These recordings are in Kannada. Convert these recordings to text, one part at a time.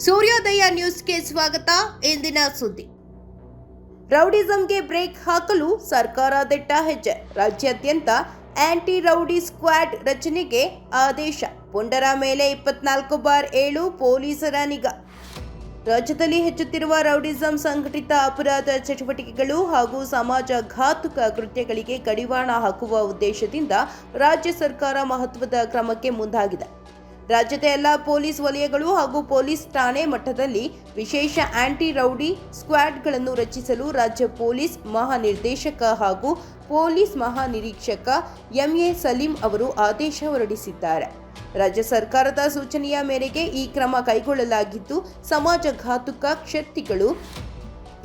ಸೂರ್ಯೋದಯ ನ್ಯೂಸ್ಗೆ ಸ್ವಾಗತ. ಇಂದಿನ ಸುದ್ದಿ. ರೌಡಿಸಂಗೆ ಬ್ರೇಕ್ ಹಾಕಲು ಸರ್ಕಾರ ದಿಟ್ಟ ಹೆಜ್ಜೆ. ರಾಜ್ಯಾದ್ಯಂತ ಆಂಟಿ ರೌಡಿ ಸ್ಕ್ವಾಡ್ ರಚನೆಗೆ ಆದೇಶ. ಪುಂಡರ ಮೇಲೆ 24/7 ಪೊಲೀಸರ ನಿಗಾ. ರಾಜ್ಯದಲ್ಲಿ ಹೆಚ್ಚುತ್ತಿರುವ ರೌಡಿಸಂ, ಸಂಘಟಿತ ಅಪರಾಧ ಚಟುವಟಿಕೆಗಳು ಹಾಗೂ ಸಮಾಜಘಾತುಕ ಕೃತ್ಯಗಳಿಗೆ ಕಡಿವಾಣ ಹಾಕುವ ಉದ್ದೇಶದಿಂದ ರಾಜ್ಯ ಸರ್ಕಾರ ಮಹತ್ವದ ಕ್ರಮಕ್ಕೆ ಮುಂದಾಗಿದೆ. ರಾಜ್ಯದ ಎಲ್ಲ ಪೊಲೀಸ್ ವಲಯಗಳು ಹಾಗೂ ಪೊಲೀಸ್ ಠಾಣೆ ಮಟ್ಟದಲ್ಲಿ ವಿಶೇಷ ಆಂಟಿ ರೌಡಿ ಸ್ಕ್ವಾಡ್ಗಳನ್ನು ರಚಿಸಲು ರಾಜ್ಯ ಪೊಲೀಸ್ ಮಹಾನಿರ್ದೇಶಕ ಹಾಗೂ ಪೊಲೀಸ್ ಮಹಾನಿರೀಕ್ಷಕ ಎಂಎ ಸಲೀಂ ಅವರು ಆದೇಶ ಹೊರಡಿಸಿದ್ದಾರೆ. ರಾಜ್ಯ ಸರ್ಕಾರದ ಸೂಚನೆಯ ಮೇರೆಗೆ ಈ ಕ್ರಮ ಕೈಗೊಳ್ಳಲಾಗಿದ್ದು, ಸಮಾಜಘಾತುಕ ಶಕ್ತಿಗಳು,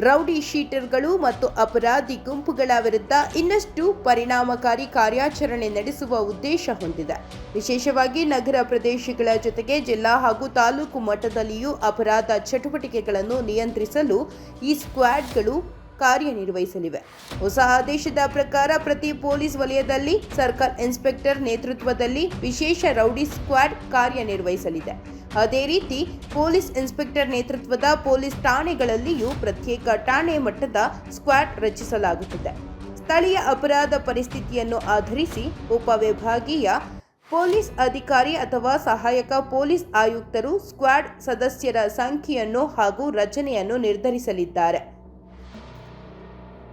ರೌಡಿ ಶೀಟರ್ಗಳು ಮತ್ತು ಅಪರಾಧಿ ಗುಂಪುಗಳ ವಿರುದ್ಧ ಇನ್ನಷ್ಟು ಪರಿಣಾಮಕಾರಿ ಕಾರ್ಯಾಚರಣೆ ನಡೆಸುವ ಉದ್ದೇಶ ಹೊಂದಿದೆ. ವಿಶೇಷವಾಗಿ ನಗರ ಪ್ರದೇಶಗಳ ಜೊತೆಗೆ ಜಿಲ್ಲಾ ಹಾಗೂ ತಾಲೂಕು ಮಟ್ಟದಲ್ಲಿಯೂ ಅಪರಾಧ ಚಟುವಟಿಕೆಗಳನ್ನು ನಿಯಂತ್ರಿಸಲು ಈ ಸ್ಕ್ವಾಡ್ಗಳು ಕಾರ್ಯನಿರ್ವಹಿಸಲಿವೆ. ಹೊಸ ಆದೇಶದ ಪ್ರಕಾರ ಪ್ರತಿ ಪೊಲೀಸ್ ವಲಯದಲ್ಲಿ ಸರ್ಕಲ್ ಇನ್ಸ್ಪೆಕ್ಟರ್ ನೇತೃತ್ವದಲ್ಲಿ ವಿಶೇಷ ರೌಡಿ ಸ್ಕ್ವಾಡ್ ಕಾರ್ಯನಿರ್ವಹಿಸಲಿದೆ. ಅದೇ ರೀತಿ ಪೊಲೀಸ್ ಇನ್ಸ್ಪೆಕ್ಟರ್ ನೇತೃತ್ವದ ಪೊಲೀಸ್ ಠಾಣೆಗಳಲ್ಲಿಯೂ ಪ್ರತ್ಯೇಕ ಠಾಣೆ ಮಟ್ಟದ ಸ್ಕ್ವಾಡ್ ರಚಿಸಲಾಗುತ್ತದೆ. ಸ್ಥಳೀಯ ಅಪರಾಧ ಪರಿಸ್ಥಿತಿಯನ್ನು ಆಧರಿಸಿ ಉಪವಿಭಾಗೀಯ ಪೊಲೀಸ್ ಅಧಿಕಾರಿ ಅಥವಾ ಸಹಾಯಕ ಪೊಲೀಸ್ ಆಯುಕ್ತರು ಸ್ಕ್ವಾಡ್ ಸದಸ್ಯರ ಸಂಖ್ಯೆಯನ್ನು ಹಾಗೂ ರಚನೆಯನ್ನು ನಿರ್ಧರಿಸಲಿದ್ದಾರೆ.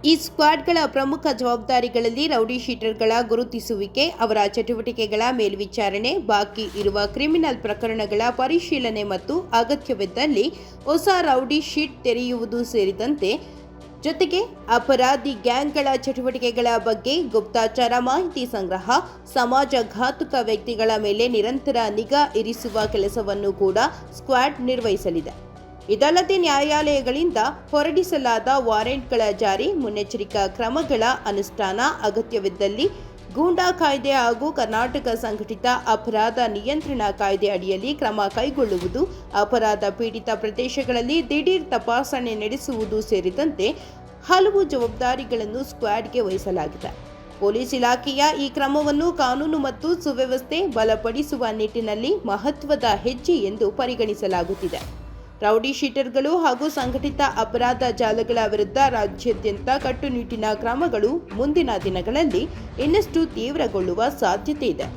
ಈ ಸ್ಕ್ವಾಡ್ಗಳ ಪ್ರಮುಖ ಜವಾಬ್ದಾರಿಗಳಲ್ಲಿ ರೌಡಿ ಶೀಟರ್ಗಳ ಗುರುತಿಸುವಿಕೆ, ಅವರ ಚಟುವಟಿಕೆಗಳ ಮೇಲ್ವಿಚಾರಣೆ, ಬಾಕಿ ಇರುವ ಕ್ರಿಮಿನಲ್ ಪ್ರಕರಣಗಳ ಪರಿಶೀಲನೆ ಮತ್ತು ಅಗತ್ಯವಿದ್ದಲ್ಲಿ ಹೊಸ ರೌಡಿ ಶೀಟ್ ತೆರೆಯುವುದು ಸೇರಿದಂತೆ ಜೊತೆಗೆ ಅಪರಾಧಿ ಗ್ಯಾಂಗ್ಗಳ ಚಟುವಟಿಕೆಗಳ ಬಗ್ಗೆ ಗುಪ್ತಚರ ಮಾಹಿತಿ ಸಂಗ್ರಹ, ಸಮಾಜಘಾತುಕ ವ್ಯಕ್ತಿಗಳ ಮೇಲೆ ನಿರಂತರ ನಿಗಾ ಇರಿಸುವ ಕೆಲಸವನ್ನು ಕೂಡ ಸ್ಕ್ವಾಡ್ ನಿರ್ವಹಿಸಲಿದೆ. ಇದಲ್ಲದೆ ನ್ಯಾಯಾಲಯಗಳಿಂದ ಹೊರಡಿಸಲಾದ ವಾರೆಂಟ್ಗಳ ಜಾರಿ, ಮುನ್ನೆಚ್ಚರಿಕಾ ಕ್ರಮಗಳ ಅನುಷ್ಠಾನ, ಅಗತ್ಯವಿದ್ದಲ್ಲಿ ಗೂಂಡಾ ಕಾಯ್ದೆ ಹಾಗೂ ಕರ್ನಾಟಕ ಸಂಘಟಿತ ಅಪರಾಧ ನಿಯಂತ್ರಣ ಕಾಯ್ದೆ ಅಡಿಯಲ್ಲಿ ಕ್ರಮ ಕೈಗೊಳ್ಳುವುದು, ಅಪರಾಧ ಪೀಡಿತ ಪ್ರದೇಶಗಳಲ್ಲಿ ದಿಢೀರ್ ತಪಾಸಣೆ ನಡೆಸುವುದು ಸೇರಿದಂತೆ ಹಲವು ಜವಾಬ್ದಾರಿಗಳನ್ನು ಸ್ಕ್ವಾಡ್ಗೆ ವಹಿಸಲಾಗಿದೆ. ಪೊಲೀಸ್ ಇಲಾಖೆಯ ಈ ಕ್ರಮವನ್ನು ಕಾನೂನು ಮತ್ತು ಸುವ್ಯವಸ್ಥೆ ಬಲಪಡಿಸುವ ನಿಟ್ಟಿನಲ್ಲಿ ಮಹತ್ವದ ಹೆಜ್ಜೆ ಎಂದು ಪರಿಗಣಿಸಲಾಗುತ್ತಿದೆ. ರೌಡಿ ಶೀಟರ್ಗಳು ಹಾಗೂ ಸಂಘಟಿತ ಅಪರಾಧ ಜಾಲಗಳ ವಿರುದ್ಧ ರಾಜ್ಯಾದ್ಯಂತ ಕಟ್ಟುನಿಟ್ಟಿನ ಕ್ರಮಗಳು ಮುಂದಿನ ದಿನಗಳಲ್ಲಿ ಇನ್ನಷ್ಟು ತೀವ್ರಗೊಳ್ಳುವ ಸಾಧ್ಯತೆ ಇದೆ.